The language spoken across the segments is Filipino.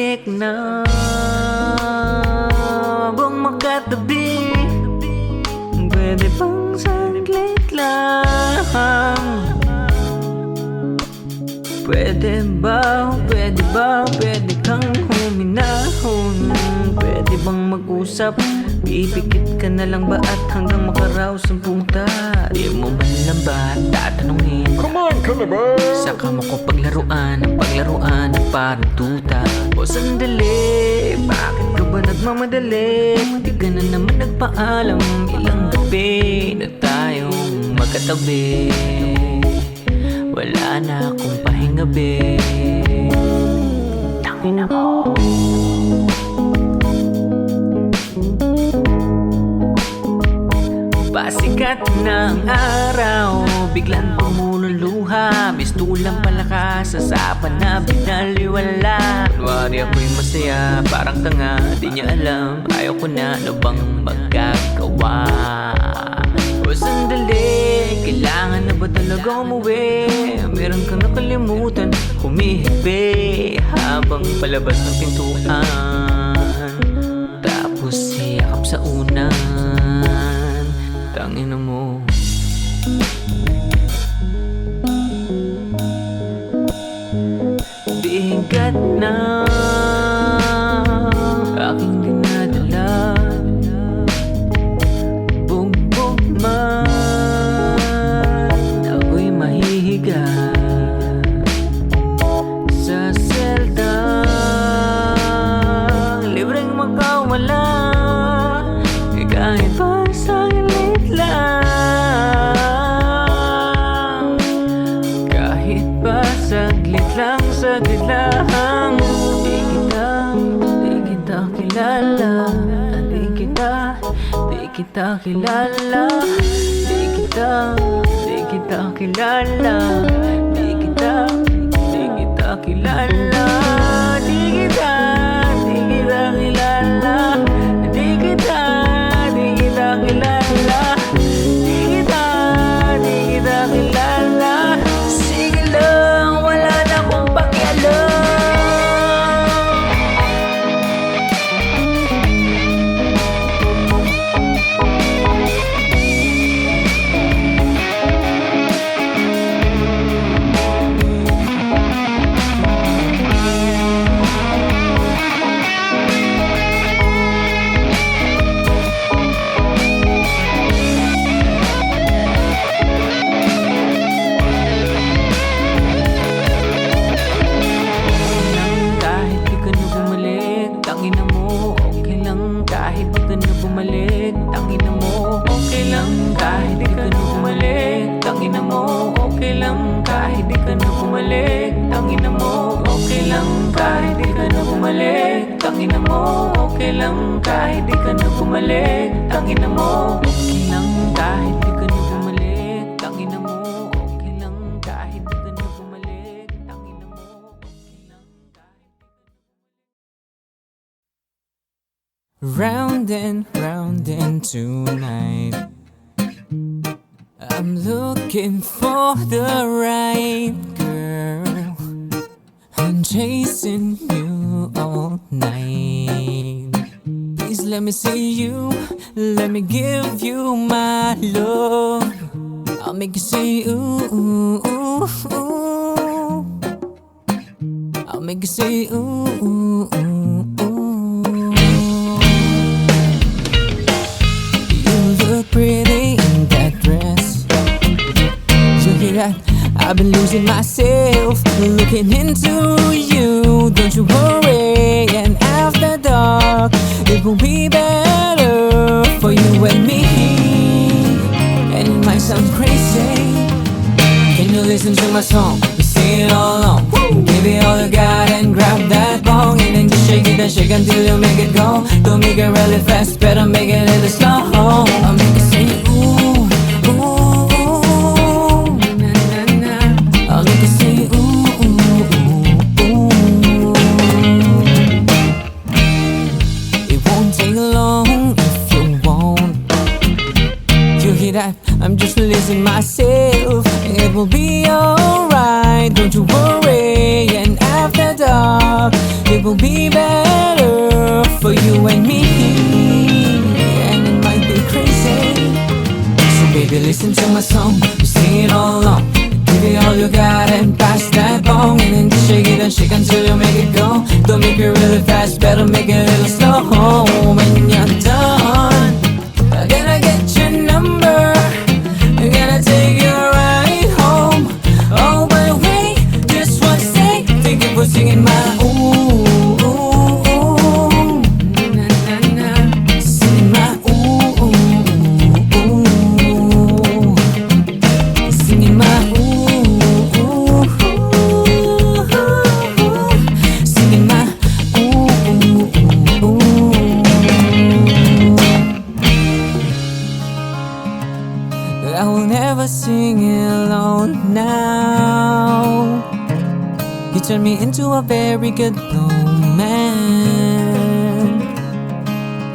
Muntik na bang makatabi? Pwede bang saglit lang? Pwede ba, pwede kang huminahon? Pwede bang mag-usap? Pipikit ka na lang ba at hanggang makaraos ang punta? Di mo man lang ba tatanungin? Kumain ka na ba? Saka mo ko paglaruan ng parang tuta. O sandali, bakit ka ba nagmamadali? Di ka na naman nagpaalam. Ilang gabi na tayong magkatabi. Wala na akong pahinga, be. Tangina mo. Pasikat ng araw, biglang pumulong luha. Mistulang palakas sa sapa na binaliwala. Kunwari ako'y masaya, parang tanga. Di niya alam, ayaw ko na, ano bang magagawa? O sandali, kailangan na ba talaga umuwi? Meron kang nakalimutan, humihigbi habang palabas ng pintuan. Tapos hiyakap sa unan. Tangina mo. Bigat na aking dinadala. Bugbog man, ako'y mahihiga sa selda. Libreng makawala, kahit pa saglit lang. Kahit pa saglit lang. Di kita kilala. Di kita kilala. Di kita kilala. Di kita kilala. Di kita kilala. Di kita kilala. Sige lang, wala na akong pakialam. Kahit di ka na bumalik, tangina mo, okay lang. Kahit di ka na bumalik, tangina mo, okay lang. Kahit di ka na bumalik, tangina mo, okay lang. Kahit di ka na bumalik, tangina mo, okay lang. Kahit di ka na bumalik, tangina mo, okay lang. Kahit di ka na bumalik, tangina mo, okay lang. Kahit di ka na bumalik, tangina mo, okay lang. Round and tonight, I'm looking for the right girl. I'm chasing you all night. Please let me see you, let me give you my love. I'll make you say ooh, ooh, ooh, ooh. I'll make you say ooh, ooh, ooh, ooh. Pretty in that dress. You hear that? I've been losing myself looking into you. Don't you worry, and after dark it will be better for you and me. And it might sound crazy. Can you listen to my song? You sing it all along. Give it all you got and grab that bong, and then just shake it and shake until you make it go. Don't make it really fast, better make it a little slow. I'll make it say ooh, ooh, ooh, na na na. I'll make it say ooh, ooh, ooh, ooh. It won't take long if you want. You hear that? I'm just releasing myself. It will be alright, don't you worry. And after dark it it will be better for you and me. And it might be crazy, so baby listen to my song, you sing it all along. Give it all you got and pass that bong, and then just shake it and shake until you make it go. Don't make it really fast, better make it a little slow. When you're done, I'm gonna get your number, I'm gonna take you right home. Oh, but wait, just one sec, thank you for singing my ooh, ooh, ooh. Na, na, na. Singing my ooh, ooh, ooh. Singing my ooh, ooh, ooh. Singing my ooh, ooh, ooh. I will never sing alone now. You turn me into a very good man.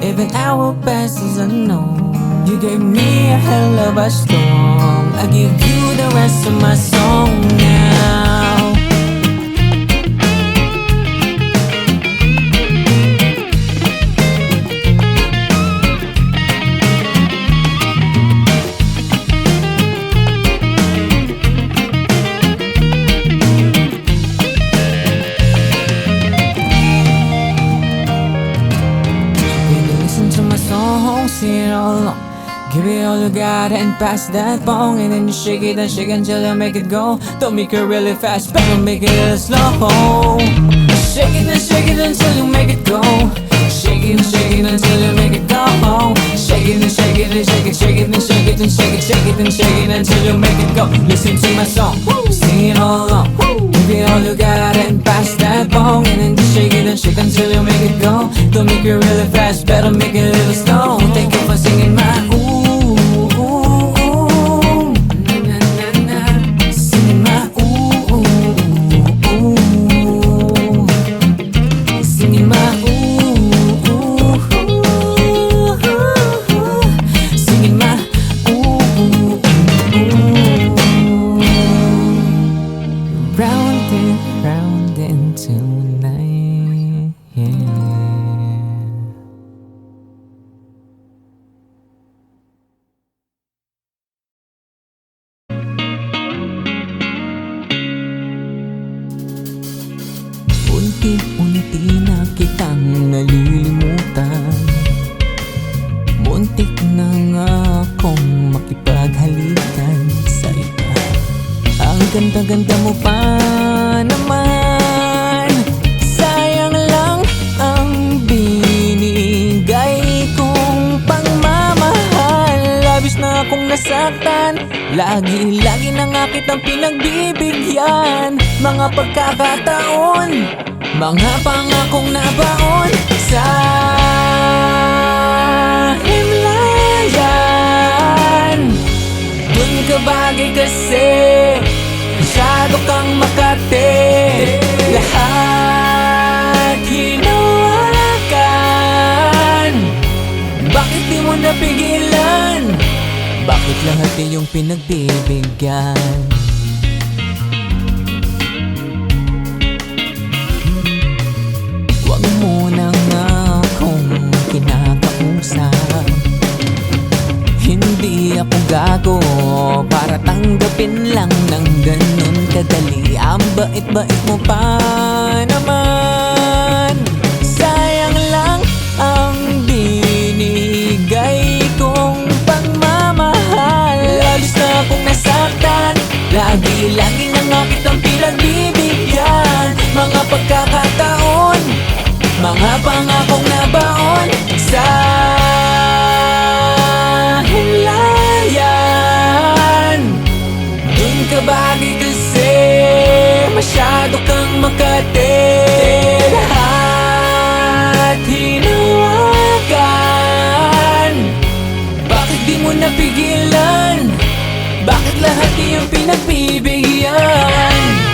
Even our best is unknown. You gave me a hell of a storm. I give you the rest of my song now. Listen to my song, sing it all along. Give it all you got and pass that bong, and then you shake it and shake until you make it go. Don't make it really fast, better make it a little slow. Shake it and shake it until you make it go. Shake it and shake it until you make it go. Shake it and shake it and shake it, shake it and shake it and shake it, shake it and shake it until you make it go. Listen to my song, sing it all along. Give it all you got and pass that bong, and then just shake it and shake until you make it go. Don't make it really fast, better make it a little slow. Thank you for singing my ooh, ooh, ooh. Na, na, na. Singing my ooh, ooh, ooh. Singing my ooh, ooh, ooh. Singing my ooh, ooh. Round and tonight, yeah. Unti-unti na kitang nalilimutan. Muntik na nga akong makipaghalikan sa iba. Ang ganda-ganda mo pa naman. Sayang lang ang binigay kong pangmamahal. Labis na akong nasaktan, lagi-lagi na nga kitang pinagbibigyan. Mga pagkakataon, mga pangakong nabaon sa himlayan. Dun ka bagay kasi masyado kang makate. Lahat hinawakan, bakit di mo napigilan? Bakit lahat iyong pinagbibigyan? Huwag mo na nga akong kinakausap. Hindi ako gago para tanggapin lang ng ganun kadali. Ang bait-bait mo pa naman. Sayang lang ang binigay kong pagmamahal. Labis na akong nasaktan, lagi-lagi na nga kitang pinagbibigyan. Mga pagkakataon, mga pangakong nabaon sa himlayan. Dun ka bagay kasi masyado kang makate. Lahat hinawakan, bakit di mo napigilan? Bakit lahat iyong pinagbibigyan?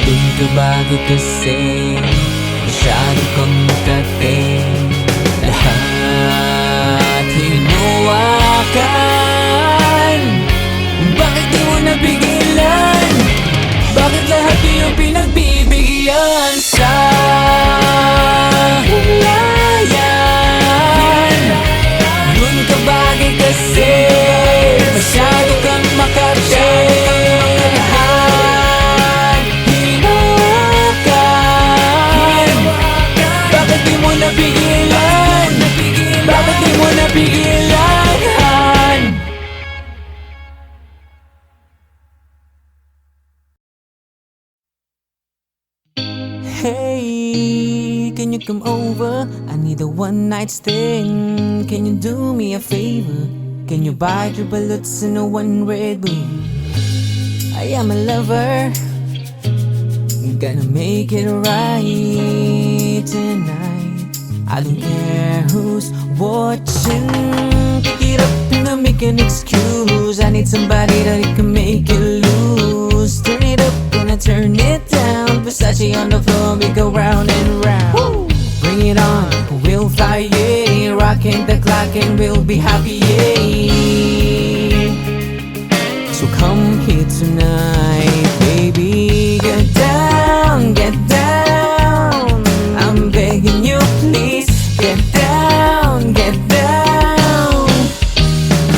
Dun ka bagay kasi masyado kang makating. Lahat hinawakan, bakit di mo napigilan? Bakit lahat iyong pinagbibigyan sa hulayan? Dun ka bagay kasi masyado kang makatinghan. Hinawakan, bakit di mo napigilan? Bakit di mo napigilan? Hey, can you come over? I need a one night stand. Can you do me a favor? Can you buy 3 ballots and a 1 Red Bull? I am a lover, gonna make it right tonight. I don't care who's watching. Pick it up and make an excuse. I need somebody that can make it loose. Turn it up and I turn it down. Versace on the floor, we go round and round. Woo! Bring it on, we'll fly, yeah. Rocking the clock and we'll be happy, yeah. So come here tonight, baby. Get down, get down. I'm begging you, please. Get down, get down.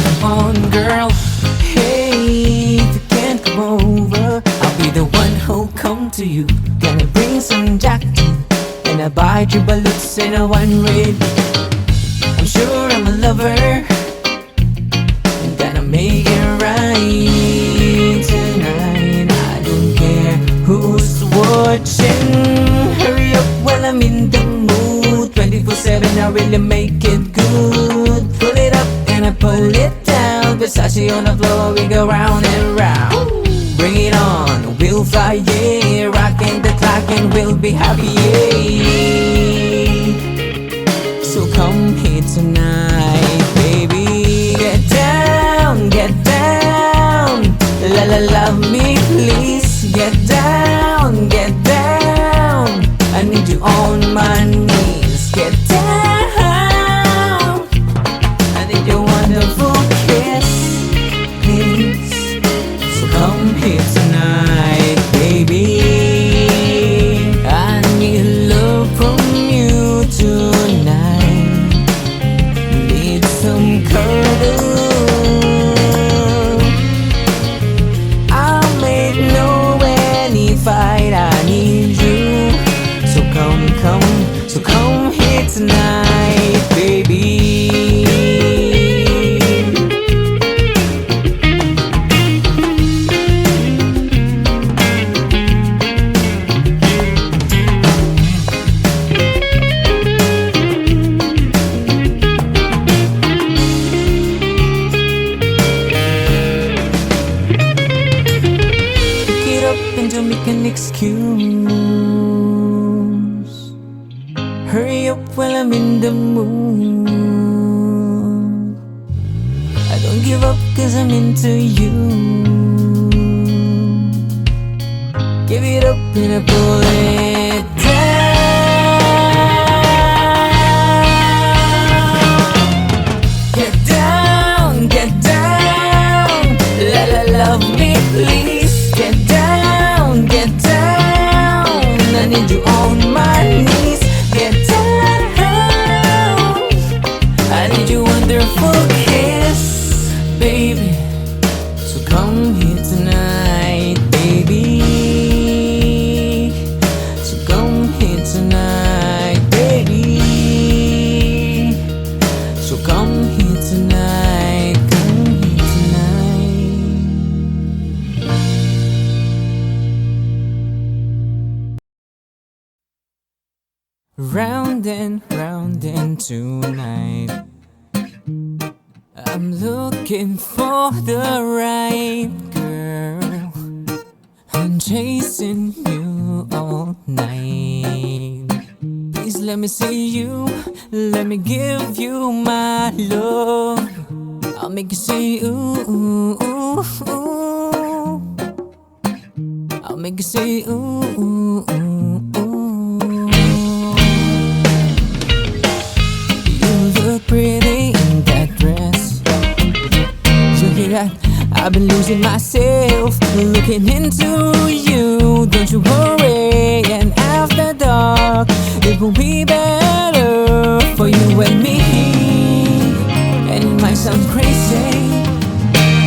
Come on, girl. Hey, if you can't come over, I'll be the one who'll come to you. Gonna bring some Jack and I buy 3 ballots and a 1 Red. I'm sure I'm a lover, gonna make it right tonight. I don't care who's watching. Hurry up while I'm in the mood. 24/7, I really make it good. Pull it up and I pull it down. Versace on the floor, we go round and round. Bring it on, we'll fly, yeah. Rocking the clock and we'll be happy, yeah. So come here tonight, baby. Get down, get down. La la, love me, please. Get down, get down. I need you on my knees. Get down. I need your wonderful kiss, please. So come here tonight, baby. I need love from you tonight. Need some cuddle. I'll make no any fight. I need you. So come here tonight, baby. Pick it up and don't make an excuse. Hurry up while I'm in the mood. I don't give up 'cause I'm into you. Give it up and I pull it down. Get down, get down. La la, love me, please. Get down, get down. I need you on my knees. Get down. I need your wonderful kiss, baby. So come here tonight, baby. So come here tonight, baby. So come here tonight, come here tonight. Round and tonight, I'm looking for the right girl. I'm chasing you all night. Please let me see you, let me give you my love. I'll make you say ooh, ooh, ooh, ooh. I'll make you say ooh, ooh, ooh, ooh. You look pretty in that dress. You hear that? I've been losing myself looking into you. Don't you worry, and after dark it will be better for you and me. And it might sound crazy.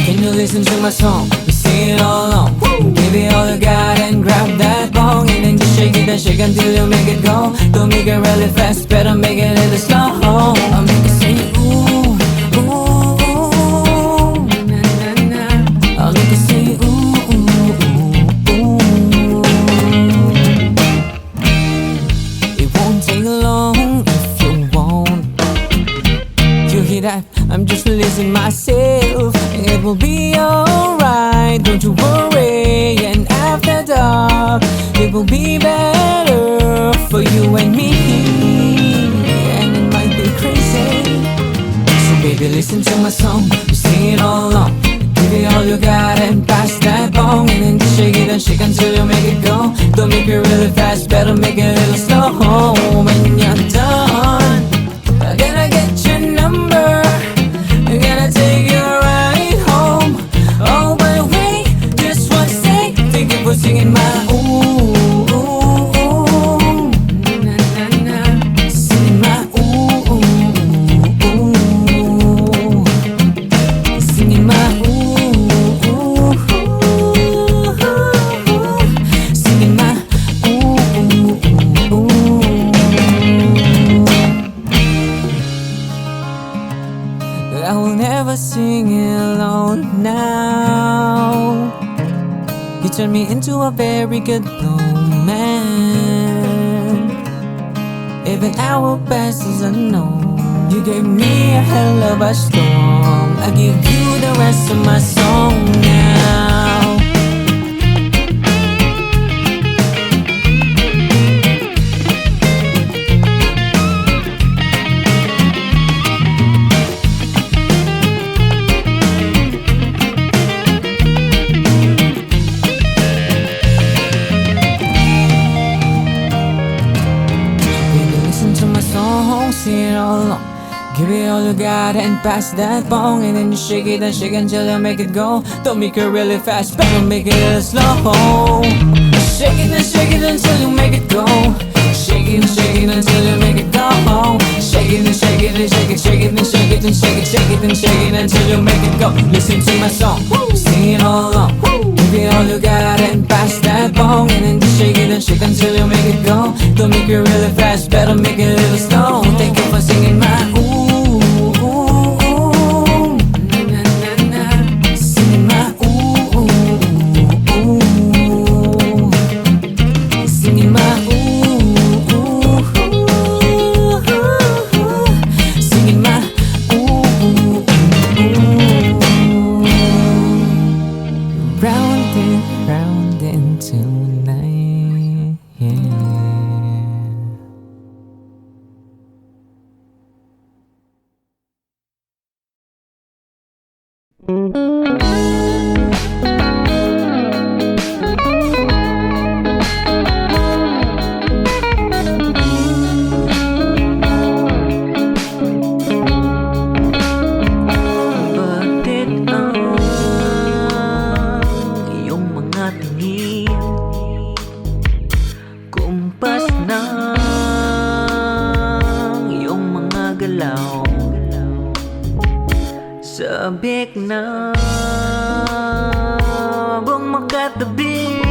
Can you listen to my song? You sing it all along. Give it all you got and grab that bong, and then just shake it and shake until you make it go. Don't make it really fast, better make it a little slow. I'll make it say ooh, ooh, ooh, na na na. I'll make it say ooh, ooh, ooh, ooh. It won't take long if you won't. You hear that? I'm just releasing myself. It will be alright, don't you worry. And after dark, it will be better for you and me. And it might be crazy, so baby listen to my song. You sing it all along. Give it all you got and pass that bong, and then just shake it and shake until you make it go. Don't make it really fast, better make it a little slow. When you're done, I'm gonna get your number. I'm gonna take you right home. Oh, but wait, just one sec. Thank you for singing my ooh, ooh, ooh, na na na. Singing my ooh, ooh, ooh. Singing my ooh, ooh, ooh. Singing my ooh, ooh, ooh. I will never sing alone now. You turn me into a very good man. Even our best is unknown. You gave me a hell of a storm. I give you the rest of my song now. Sing it all along. Give it all you got and pass that bong, and then you shake it and shake until you make it go. Don't make it really fast, better make it a little slow. Shake it until you make it go. Shake it until you make it go. Shake it and shake it and shake it, shake it and shake it and shake it, shake it and shake it until you make it go. Listen to my song, sing it all along. Give it all you got and pass that bong, and then just shake it and shake until you make it go. Don't make it really fast, better make it a little slow. Thank you for singing my ooh, ooh, ooh, na na na. Singing my ooh, ooh, ooh. Singing my ooh, ooh, ooh. Singing my ooh, ooh. Round and tonight, yeah. Bakit ang iyong mga tingin kumpas ng iyong mga galaw? Sabik na bang makatabi?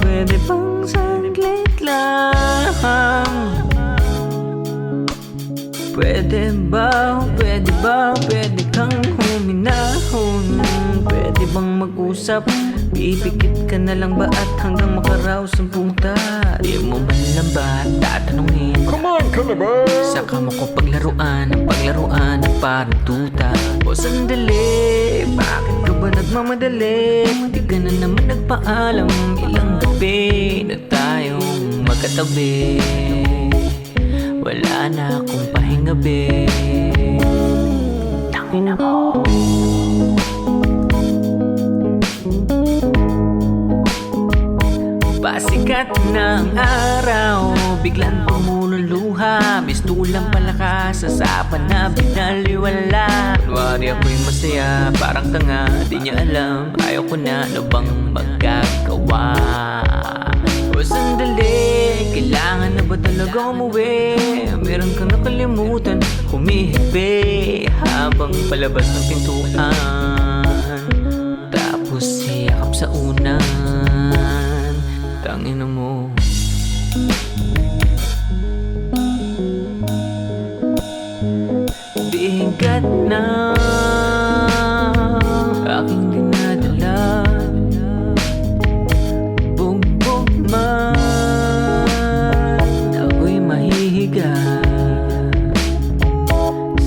Pwede bang saglit lang? Pwede ba, pwede kang huminahon? Pwede bang mag-usap? Pipikit ka na lang ba at hanggang makaraos ang punta? Di mo man lang ba tatanungin? Come on, Calabar! Saka mo ko paglaruan ng parang tuta. O sandali, bakit ka ba nagmamadali? Di ka na naman nagpaalam. Ilang gabi na tayong magkatabi. Wala na akong pahinga, be. Tangina mo. Pasikat ng araw, biglang tumunog luha. Mistulang palakas sa sapa na binaliwala. Kunwari ako'y masaya, parang tanga, di niya alam. Ayaw ko na, ano bang magagawa? O sandali, kailangan na ba talaga umuwi? Meron kang nakalimutan, humihigbi habang palabas ng pintuan. Tapos hiyakap sa unan. Tangina mo, bigat na aking dinadala. Bugbog man, ako'y mahihiga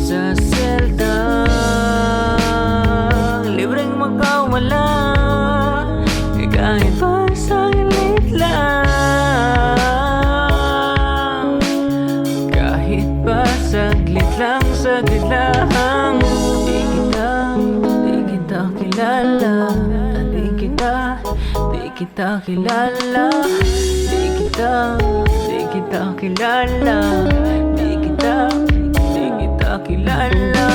sa selda. Libreng makawala, kahit pa saglit lang. Kahit pa saglit lang, saglit lang. Di kita kilala. Di kita kilala. Di kita kilala. Di kita kilala. Di kita kilala.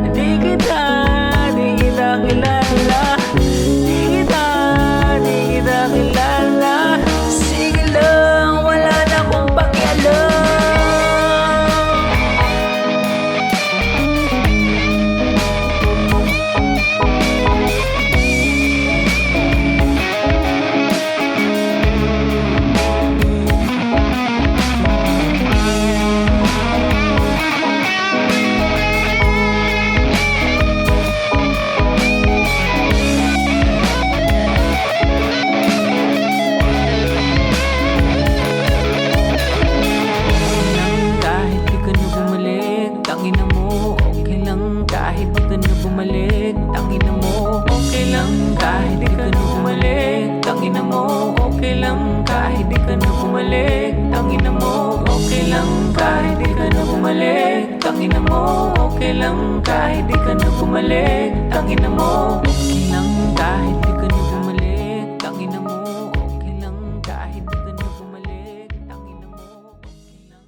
Di kita kilala. Di kita kilala. Sige lang, wala na akong pakialam. Kahit di ka na bumalik, tangina mo, okay lang. Kahit di ka na bumalik, tangina mo, okay lang. Kahit di ka na bumalik, tangina mo, okay lang. Kahit di ka na bumalik, tangina mo, okay lang. Kahit di ka na bumalik, tangina mo, okay lang. Kahit di ka na bumalik, tangina mo, okay lang. Kahit di ka na bumalik, tangina mo, okay lang.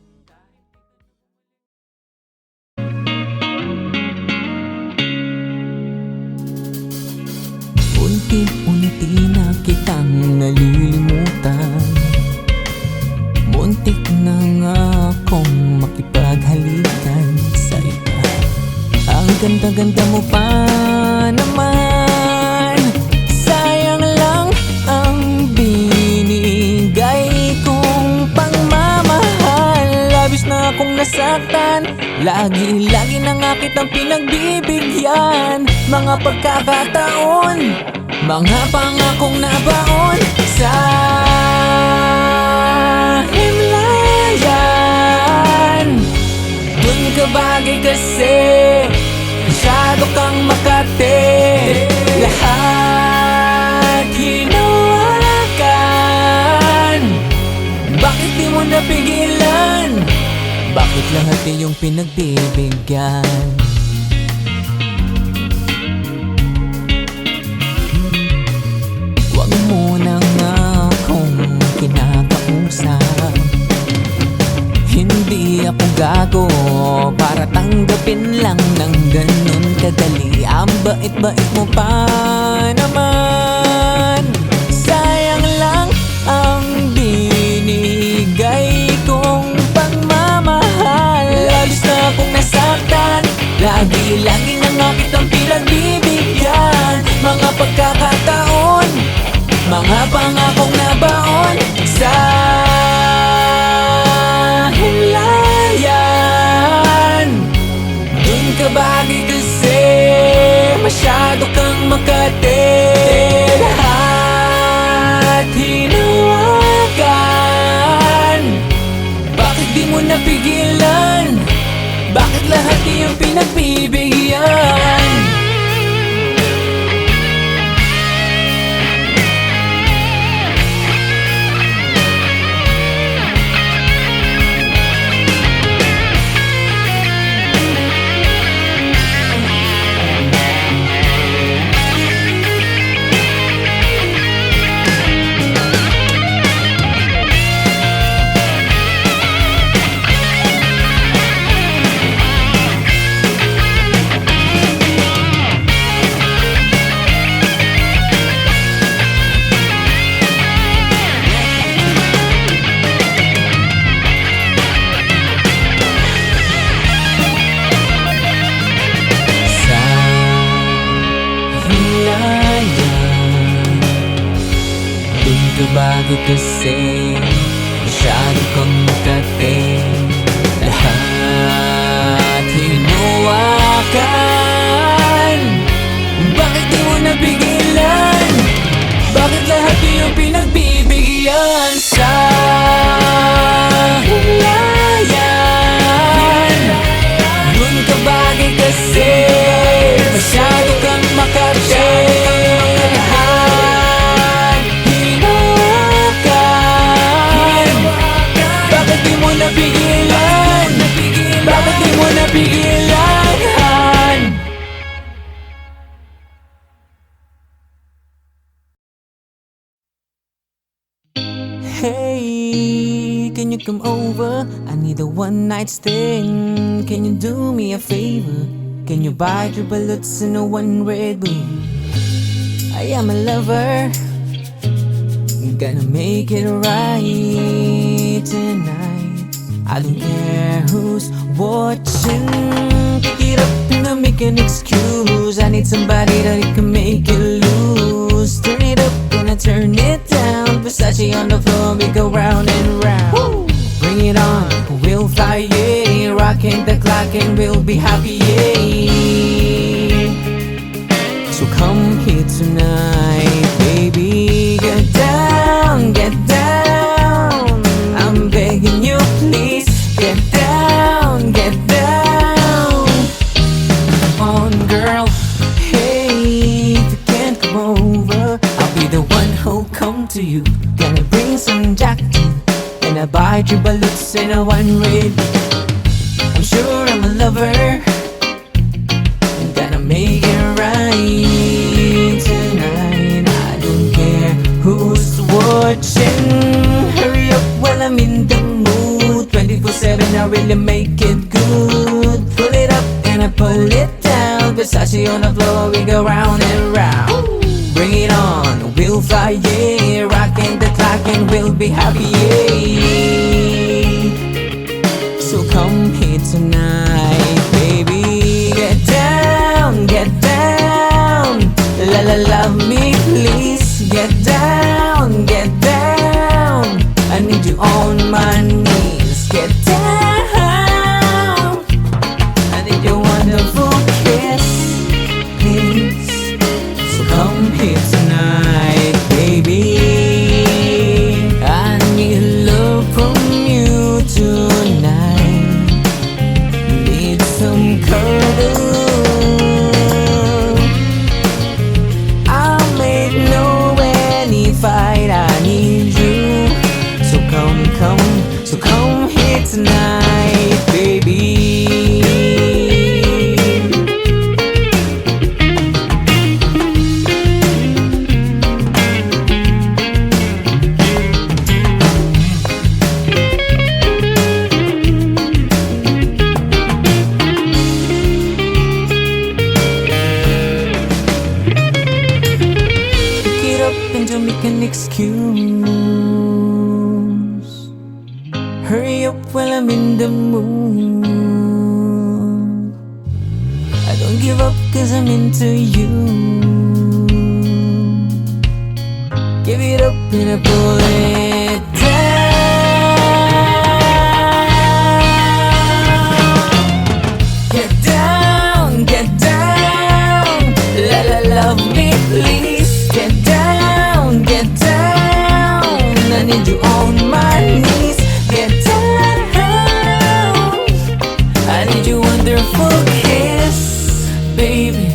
Unti-unti na kitang nalilimutan. Muntik na nga akong makipaghalikan sa iba. Ang ganda-ganda mo pa naman. Sayang lang ang binigay kong pangmamahal. Labis na akong nasaktan. Lagi-lagi na nga kitang pinagbibigyan. Mga pagkakataon, mga pangakong nabaon sa himlayan. Dun ka bagay kasi masyado kang makate. Lahat hinawakan. Bakit di mo napigilan? Bakit lahat iyong pinagbibigyan? Huwag mo na nga akong kinakausap. Hindi ako gago para tanggapin lang ng ganun kadali. Ang bait-bait mo pa naman. Sayang lang ang binigay kong pagmamahal. Labis na akong nasaktan. Lagi-lagi na nga kitang pinagbibigyan. Mga pagkakataon, mga pangakong nabaon sa himlayan. Dun ka bagay kasi masyado kang makate. Lahat hinawakan. Bakit di mo napigilan? Bakit lahat iyong pinagbibigyan? Dun ka bago kasi masyado kang makating. Lahat hinawakan, bakit di mo napigilan? Bakit lahat iyong pinagbibigyan sa hulayan? Dun ka bagay kasi masyado kang makatinghan. Hinawakan, bakit di mo napigilan? Bakit di mo napigilan? Hey, can you come over? I need a one night stand. Can you do me a favor? Can you buy 3 ballots and a 1 Red Bull? I am a lover, gonna make it right tonight. I don't care who's watching. Pick it up and make an excuse. I need somebody that can make it loose. Turn it up and I turn it down. Versace on the floor, we go round and round. Woo! Bring it on, we'll fly, yeah. Rocking the clock and we'll be happy, yeah. So come here tonight, baby. Get down, get down. I'm begging you, please. Get down, get down. Come on, girl. Hey, if you can't come over, I'll be the one who'll come to you. Gonna bring some Jack and I buy 3 ballots and a 1 Red. I'm sure I'm a lover, gonna make it right tonight. I don't care who's watching. Hurry up while I'm in the mood. 24/7, I really make it good. Pull it up and I pull it down. Versace on the floor, we go round and round. Bring it on, we'll fly, yeah. Rocking the clock and we'll be happy, yeah. So come here tonight, baby. Get down, get down. La la, love me, please. Get down, get down. I need you on my knees. Get down. I need your wonderful kiss, please. So come here tonight, baby. I need love from you tonight. Need some cuddle. I'll make no any fight. I need you. So come here tonight, baby. Pick it up and don't make an excuse. Hurry up while I'm in the mood. I don't give up 'cause I'm into you. Give it up and I pull it down. Get down, get down. La la, love me, please. Get down, get down. I need you on my knees. Get down. I need your wonderful kiss, baby.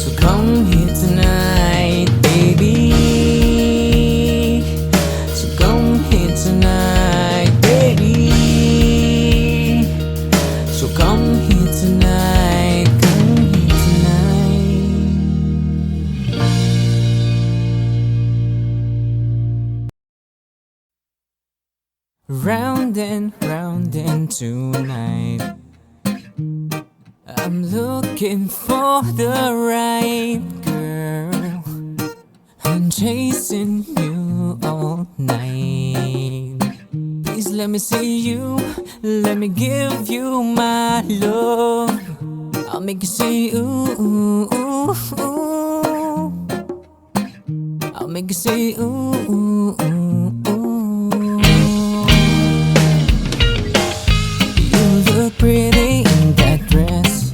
So come here tonight, baby. So come here tonight, baby. So come here tonight, come here tonight. Round and tonight, I'm looking for the right girl. I'm chasing you all night. Please let me see you, let me give you my love. I'll make you say ooh, ooh, ooh, ooh. make you say ooh, ooh, ooh, ooh. You look pretty in that dress.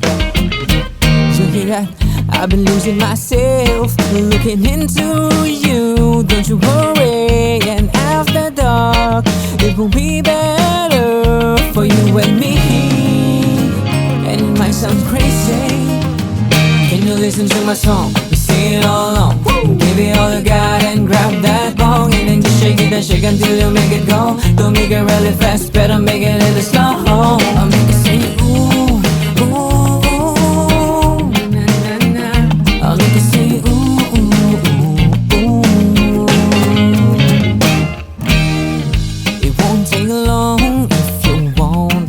You hear that? I've been losing myself looking into you. Don't you worry, and after dark it will be better for you and me. And it might sound crazy. Can you listen to my song? You sing it all along. Give it all you got and grab that bong, and then just shake it and shake until you make it go. Don't make it really fast, better make it a little slow. I'll make it say ooh, ooh, ooh, na na na. I'll make it say ooh, ooh, ooh, ooh. It won't take long if you won't.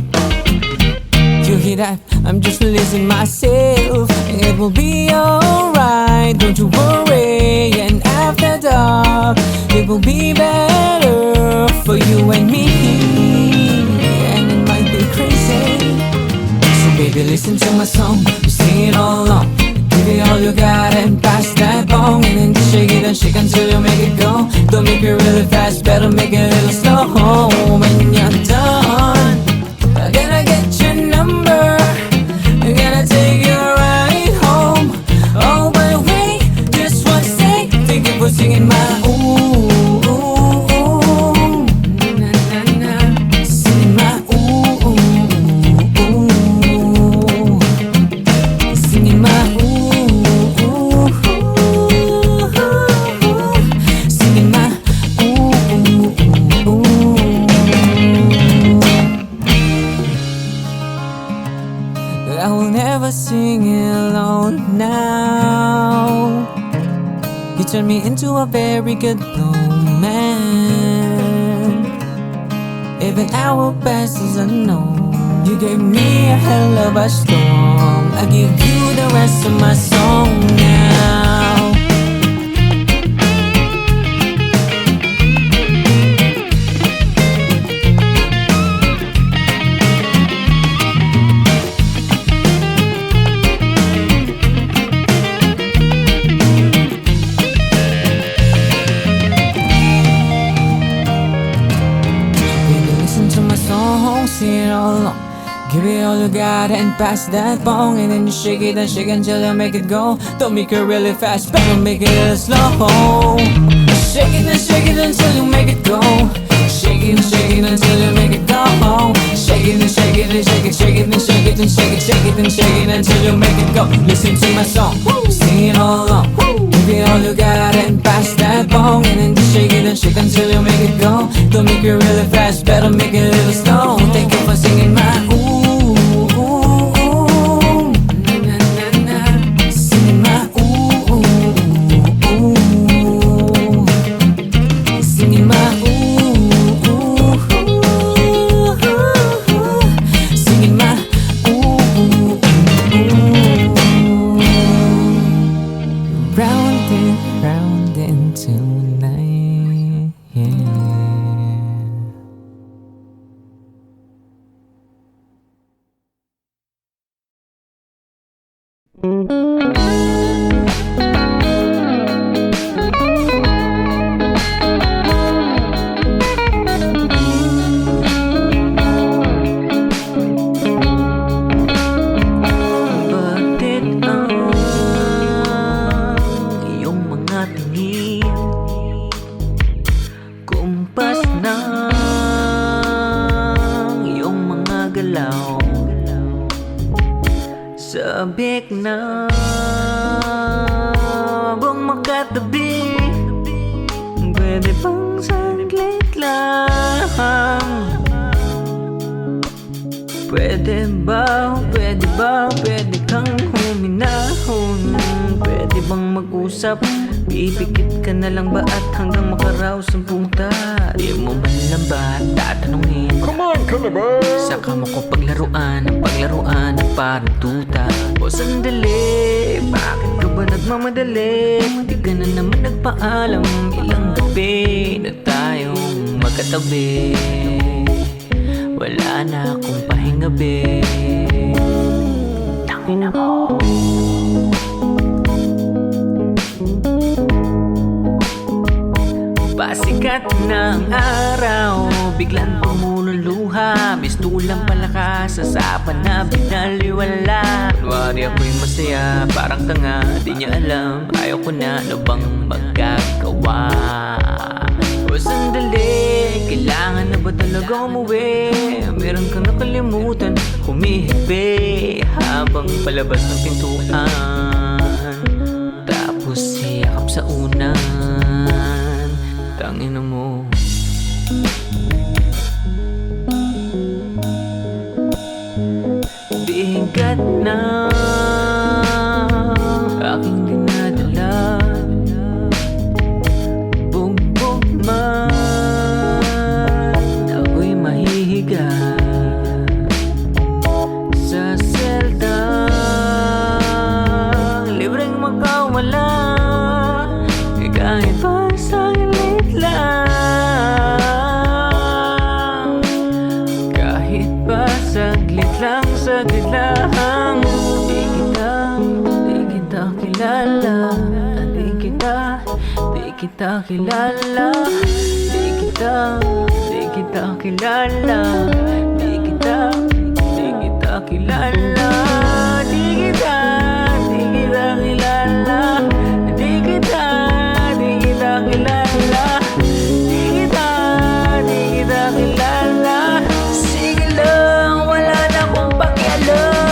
You hear that? I'm just releasing myself. It will be alright, don't you worry. And after dark, it will be better for you and me. And it might be crazy, so baby listen to my song. You sing it all along. Give it all you got and pass that bong, and then just shake it and shake until you make it go. Don't make it really fast, better make it a little slow. When you're done, I'm gonna get your number. I'm gonna take you right home. Oh, but wait, just one sec. Thank you for singing my ooh, ooh, ooh, na na na. Singing my ooh, ooh, ooh. Singing my ooh, ooh, ooh. Singing my ooh, ooh, ooh. I will never sing alone now. You turn me into a very good man. Even our best is unknown. You gave me a hell of a storm. I give you the rest of my song now. Sing it all along. Give it all you got and pass that bong, and then you shake it and shake until you make it go. Don't make it really fast, better make it a little slow. Shake it until you make it go. Shake it until you make it go. Shake it and shake it and shake it, shake it and shake it and shake it, shake it and shake it until you make it go. Listen to my song, sing it all along. Give it all you got and pass that bong, and then just shake it and shake until you make it go. Don't make it really fast, better make it a little slow. Thank you for singing my ooh, ooh, ooh, na na na. Singing my ooh, ooh, ooh. Singing my ooh, ooh, ooh. Singing my ooh, ooh. Round and tonight, yeah. Bakit ang iyong mga tingin kumpas ng iyong mga galaw? Sabik na bang makatabi? Pwede bang saglit lang? Pwede ba, pwede kang huminahon? Pwede bang mag-usap? Pipikit ka na lang ba at hanggang makaraos ang punta? Di mo man lang ba tatanungin? Come on, Calabar! Saka mo ko paglaruan ng parang tuta. O sandali, bakit ka ba nagmamadali? Di ka na naman nagpaalam. Ilang gabi na tayong magkatabi. Wala na akong pahinga, be. Tangina mo. Sikat ng araw, biglang pumunong luha. Mistulang palakas sa sapan na binaliwala. Kunwari ako'y masaya, parang tanga, di niya alam. Ayaw ko na, ano bang magagawa? O sandali, kailangan na ba talaga umuwi? Meron kang nakalimutan, humihigbi habang palabas ng pintuan. Tapos hiyakap sa unan. Tangina mo, bigat na aking dinadala. Bugbog man, ako'y mahihiga sa selda. Libreng makawala, kahit pa saglit lang. Kahit pa saglit lang, saglit lang. Di kita kilala. Di kita kilala. Di kita kilala. Di kita kilala. Di kita kilala. Di kita kilala. Di kita kilala. Sige lang, wala na akong pakialam.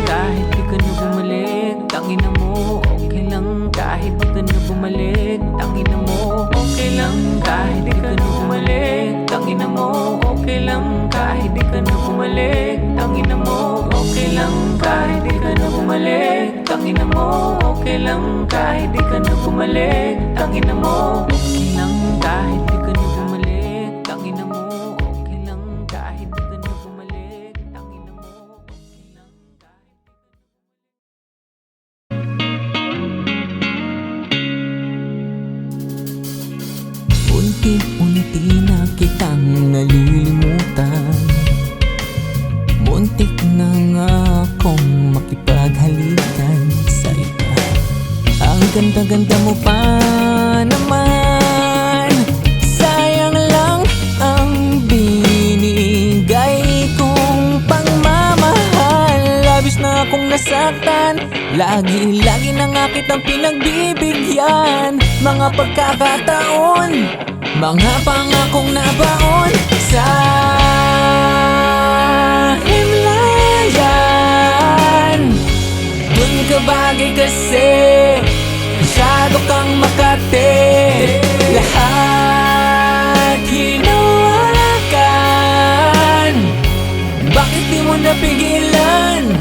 Kahit di ka na bumalik, tangina mo, okay lang. Kahit di ka na bumalik, tangina mo, okay lang. Kahit di ka na bumalik, tangina mo, okay lang. Kahit di ka na bumalik, tangina mo, okay lang. Kahit di ka na bumalik, tangina mo, okay lang. Kahit di ka na bumalik, tangina mo, okay lang. Kahit di ka na bumalik, tangina mo, okay lang. Unti-unti na kitang nalilimutan. Muntik na nga akong makipaghalikan sa iba. Ang ganda-ganda mo pa naman. Sayang lang ang binigay kong pangmamahal. Labis na akong nasaktan. Lagi-lagi na nga kitang pinagbibigyan. Mga pagkakataon, mga pangakong nabaon sa himlayan. Dun ka bagay kasi masyado kang makate. Lahat hinawakan. Bakit di mo napigilan?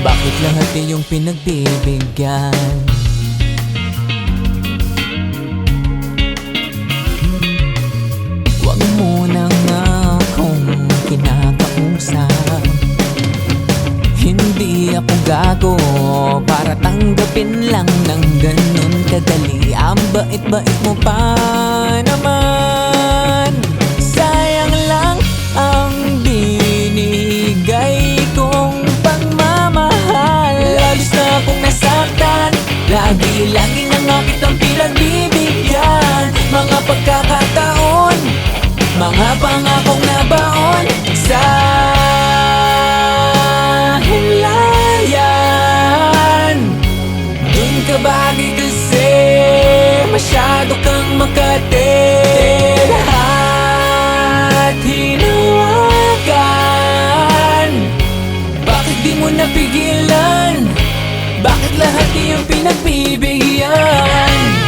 Bakit lahat iyong pinagbibigyan? Huwag mo na nga akong kinakausap. Hindi ako gago para tanggapin lang ng ganun kadali. Ang bait-bait mo pa naman. Sayang lang ang binigay kong pagmamahal. Labis na akong nasaktan. Lagi-lagi na nga kitang pinagbibigyan. Mga pagkakataon, mga pangakong nabaon sa himlayan. Dun ka bagay kasi masyado kang makate. Lahat hinawakan. Bakit di mo napigilan? Bakit lahat iyong pinagbibigyan?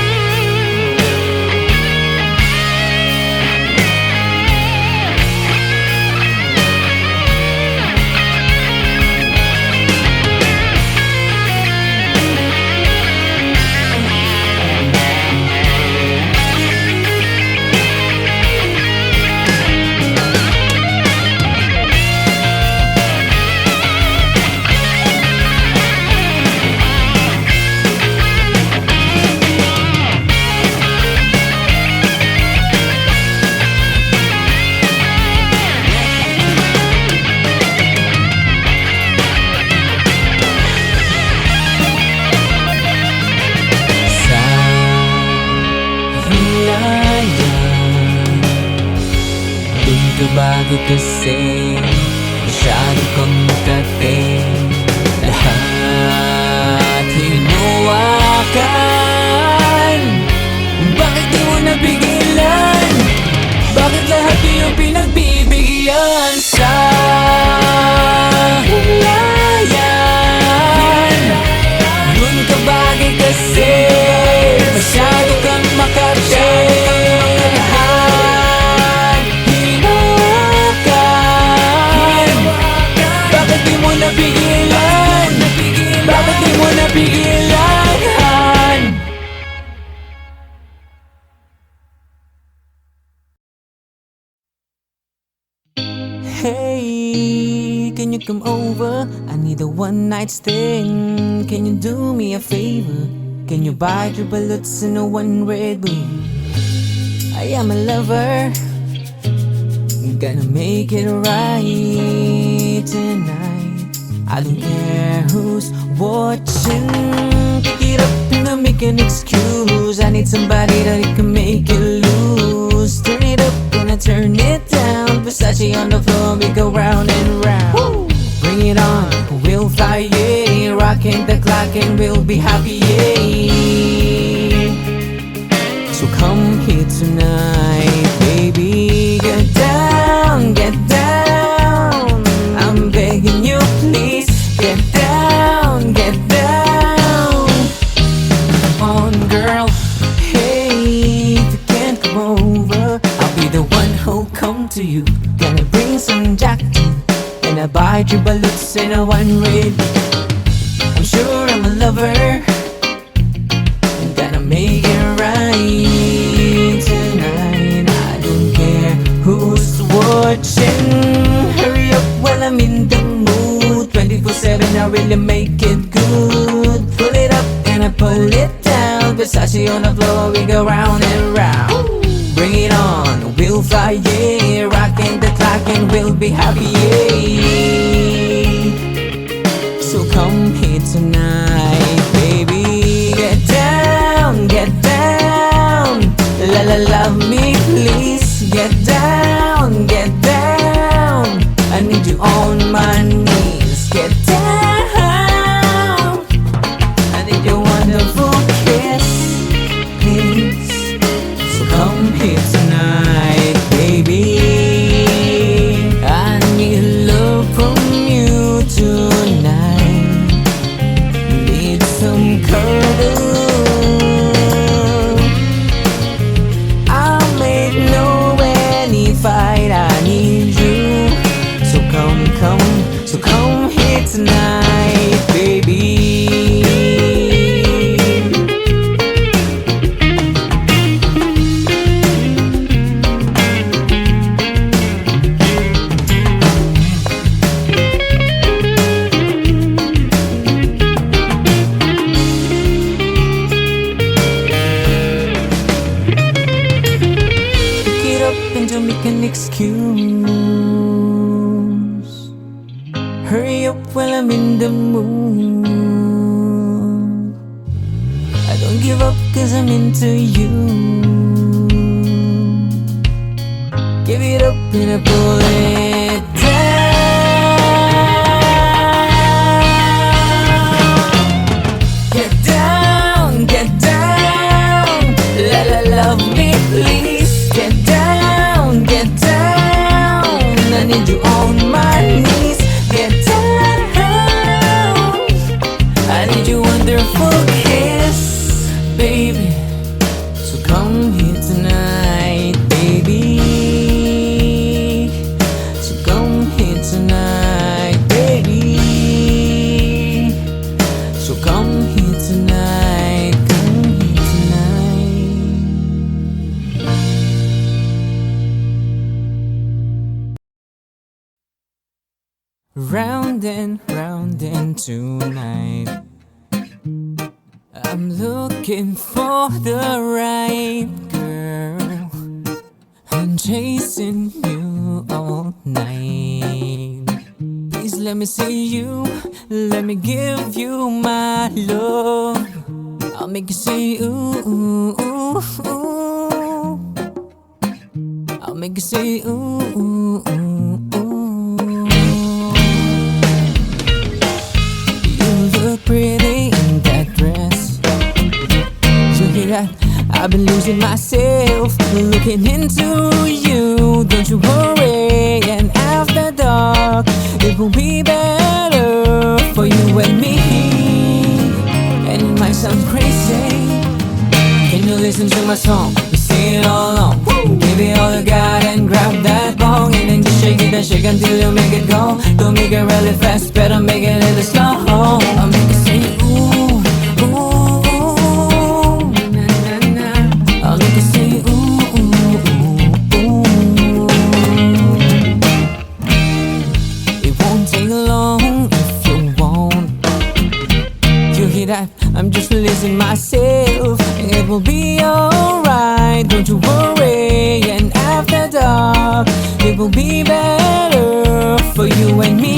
ka bagay kasi masyado kang makating. Lahat hinawakan, bakit di mo napigilan? Bakit lahat iyong pinagbibigyan sa hulayan? Dun ka bagay kasi masyado kang makatinghan. Hinawakan, bakit di mo napigilan? Bakit di mo napigilan? Hey, can you come over? I need a one night stand. Can you do me a favor? Can you buy 3 ballots and a 1 Red Bull? I am a lover, gonna make it right tonight. I don't care who's watching. Pick it up and make an excuse. I need somebody that can make it loose. Turn it up and I turn it down. Versace on the floor, we go round and round. Woo! Bring it on, we'll fly, yeah. Rocking the clock and we'll be happy, yeah. So come here tonight, baby. Get down, get down. I'm begging you, please. Get down, get down. Come on, girl. Hey, if you can't come over, I'll be the one who'll come to you. Gonna bring some Jack and I buy 3 ballots and a 1 Red. I'm sure I'm a lover, gonna make it right tonight. I don't care who's watching. Hurry up while I'm in the mood. 24/7, I really make it good. Pull it up and I pull it down. Versace on the floor, we go round and round. Bring it on, we'll fly, yeah. Rocking the clock and we'll be happy, yeah. So come here tonight, baby. Get down, get down. La la, love me, please. Get down, get down. I need you on my knees. Get down. I need your wonderful kiss, please. So come here tonight, baby. I need love from you tonight. Need some cuddle. I'll make no any fight. I need you. So come here tonight, baby. Pick it up and don't make an excuse. Hurry up while I'm in the mood. I don't give up 'cause I'm into you. Give it up and I pull it down. Get down, get down. La la, love me, please. Get down, get down. I need you on my knees. Get down. I need your wonderful kiss, baby. So come here tonight, baby. So come here tonight, baby. So come here tonight, come here tonight. Round and tonight, I'm looking for the right girl. I'm chasing you all night. Please let me see you, let me give you my love. I'll make you say ooh, ooh, ooh, ooh. I'll make you say ooh, ooh, ooh, ooh. You look pretty in that dress. You hear that? I've been losing myself looking into you. Don't you worry, and after dark it will be better for you and me. And it might sound crazy. Can you listen to my song? You sing it all along. Give it all you got and grab that bong, and then just shake it and shake until you make it go. Don't make it really fast, better make it a little slow. I'll make it say ooh, ooh, ooh, na na na. I'll make it say ooh, ooh, ooh, ooh. It won't take long if you won't. You hear that? I'm just releasing myself. It will be alright, don't you worry. And after dark, it will be better for you and me.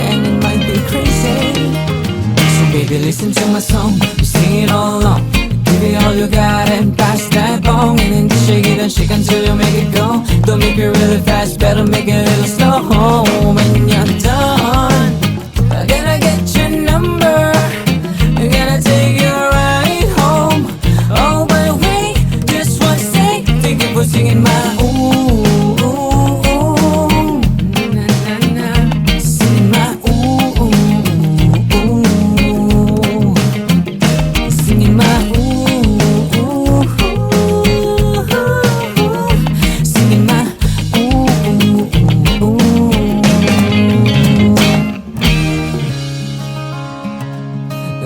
And it might be crazy, so baby listen to my song. You sing it all along. Give it all you got and pass that bong, and then just shake it and shake until you make it go. Don't make it really fast, better make it a little slow. When you're done, I'm gonna get your number. I'm gonna take you right home. Oh, but wait, just one sec. Thank you for singing my ooh, ooh, ooh, na na na. Singing my ooh, ooh, ooh. Singing my ooh, ooh, ooh. Singing my ooh, ooh, ooh.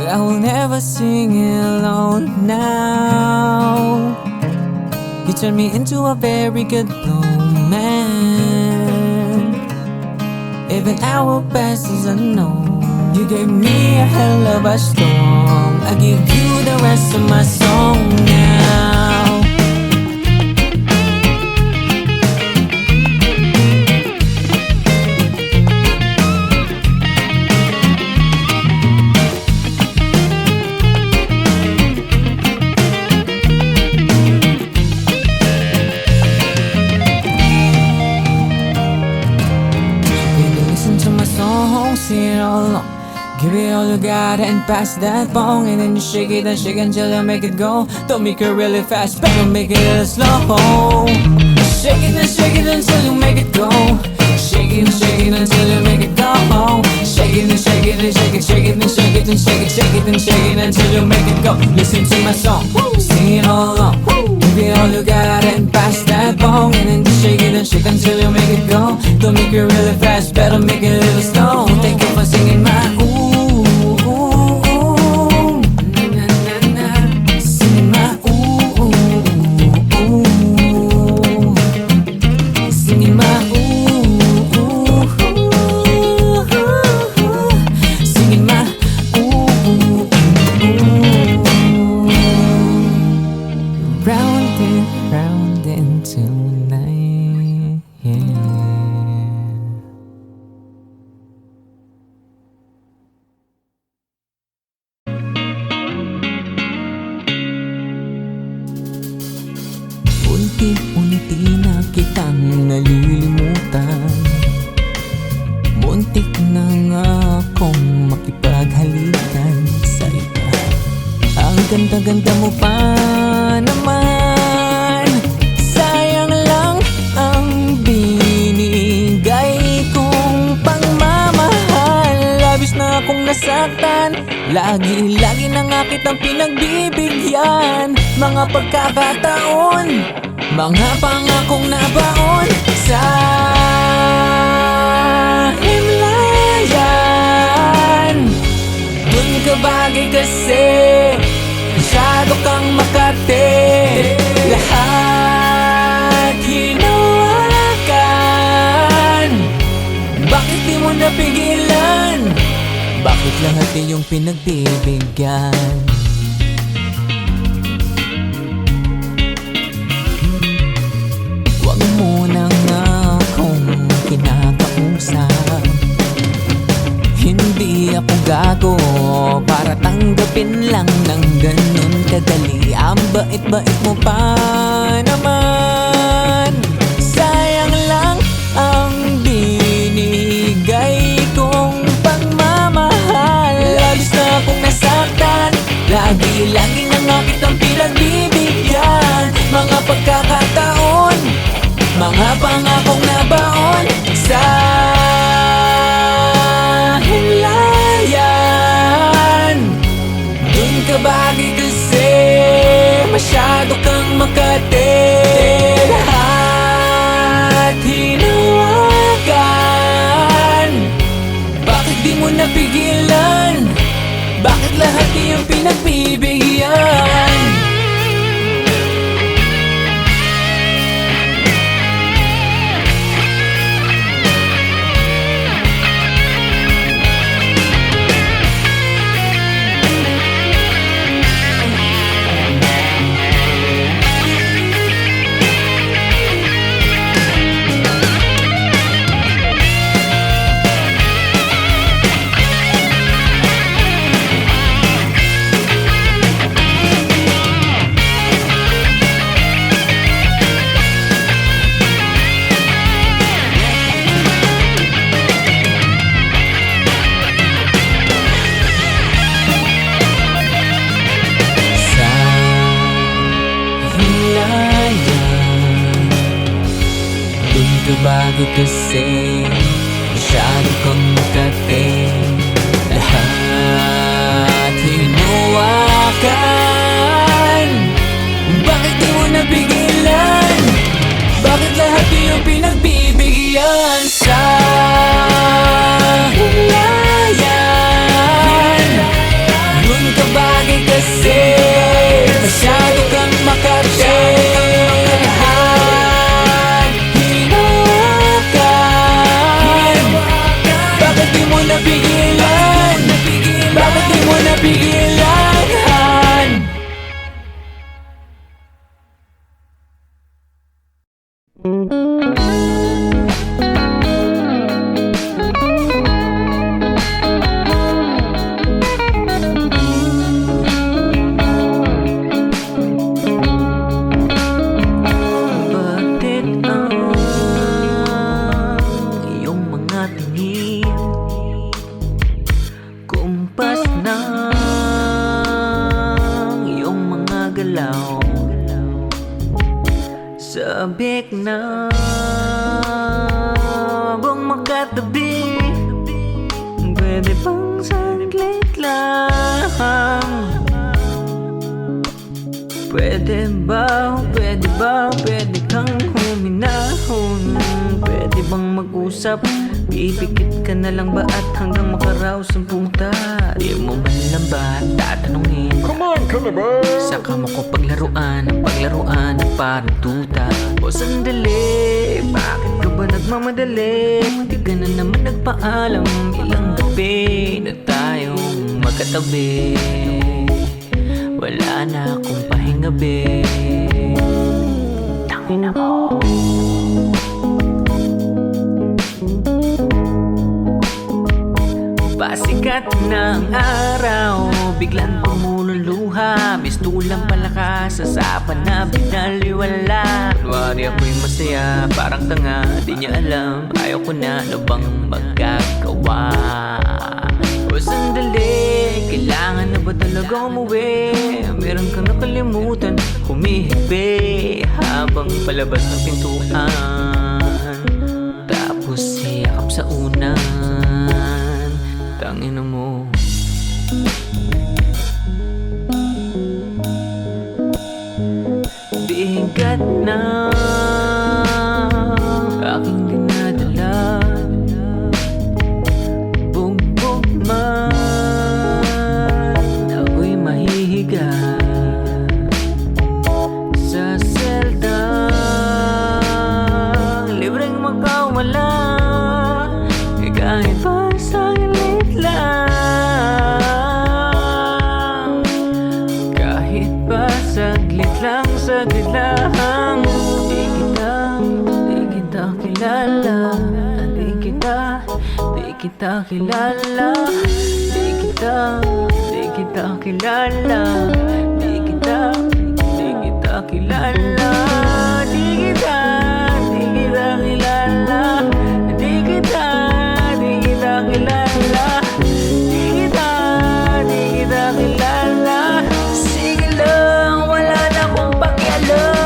I will never sing alone now. You turn me into a very good man. Even our best is unknown. You gave me a hell of a storm. I give you the rest of my song now. Sing it all along. Give it all you got and pass that bong, and then you shake it and shake until you make it go. Don't make it really fast, better make it a little slow. Shake it until you make it go. Shake it until you make it go. Shake it and shake it and shake it, shake it and shake it and shake it, shake it and shake it until you make it go. Listen to my song, sing it all along. Give it all you got and pass that bong, and then just shake it and shake until you make it go. Don't make it really fast, better make it a little slow. Thank you for singing my ooh, ooh, ooh, na na na. Singing my ooh, ooh, ooh. Singing my ooh, ooh, ooh. Singing my ooh, ooh. Round and tonight, yeah. Unti-unti na kitang nalilimutan. Muntik na nga akong makipaghalikan sa iba. Ang ganda-ganda mo pa naman. Sayang lang ang binigay kong pangmamahal. Labis na akong nasaktan. Lagi na nga kitang pinagbibigyan. Mga pagkakataon, mga pangakong nabaon sa himlayan. Dun ka bagay kasi masyado kang makate. Lahat hinawakan. Bakit di mo napigilan? Bakit lahat iyong pinagbibigyan? Huwag mo na nga akong kinakausap. Hindi ako gago para tanggapin lang ng ganun kadali. Ang bait-bait mo pa naman. Masyado kang makate, lahat hinawakan. Bakit di mo napigilan? Bakit lahat iyong pinagbibigyan? Bago kasi masyado kang makate, lahat hinawakan. Bakit di mo napigilan? Bakit lahat iyong pinagbibigyan? Sa hulayan, dun ka bagay kasi masyado kang makate. Napigilan, bakit di mo napigilan? Bakit ang iyong mga tingin kumpas ng iyong mga galaw, sabik na bang makatabi? Pwede bang saglit lang? Pwede ba, pwede kang huminahon? Pwede bang mag-usap? Pipikit ka na lang ba at hanggang makaraos ang puta? Di mo man lang ba tatanungin? Kumain ka na ba? Saka mo ko paglaruan na parang tuta. O sandali, bakit ka ba nagmamadali? Di ka na naman nagpaalam, ilang gabi na tayong magkatabi. Wala na akong pahinga, be. Tangina mo. Pasikat ng araw, biglang pumululuha. Mistulang palakas sa sapan na binaliwala. Kunwari ako'y masaya, parang tanga, di niya alam. Ayaw ko na, ano bang magagawa? O sandali, kailangan na ba talaga umuwi? Meron kang nakalimutan, humihigbi habang palabas ng pintuan. Tapos siyakap sa unan. Tangina mo. Bigat na aking dinadala, bugbog man ako'y mahihiga sa selda, libreng makawala. Kahit pa saglit lang, kahit pa saglit lang, saglit lang. Di kita kilala, di kita kilala, di kita kilala, di kita kilala, di kita kilala, di kita kilala, di kita kilala. Sige lang, wala na akong pakialam.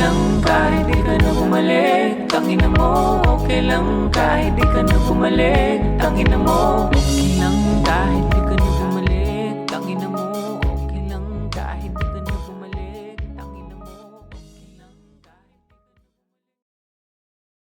lang kahit di ka na bumalik. Tangina mo, okay lang kahit di ka na bumalik. Tangina mo,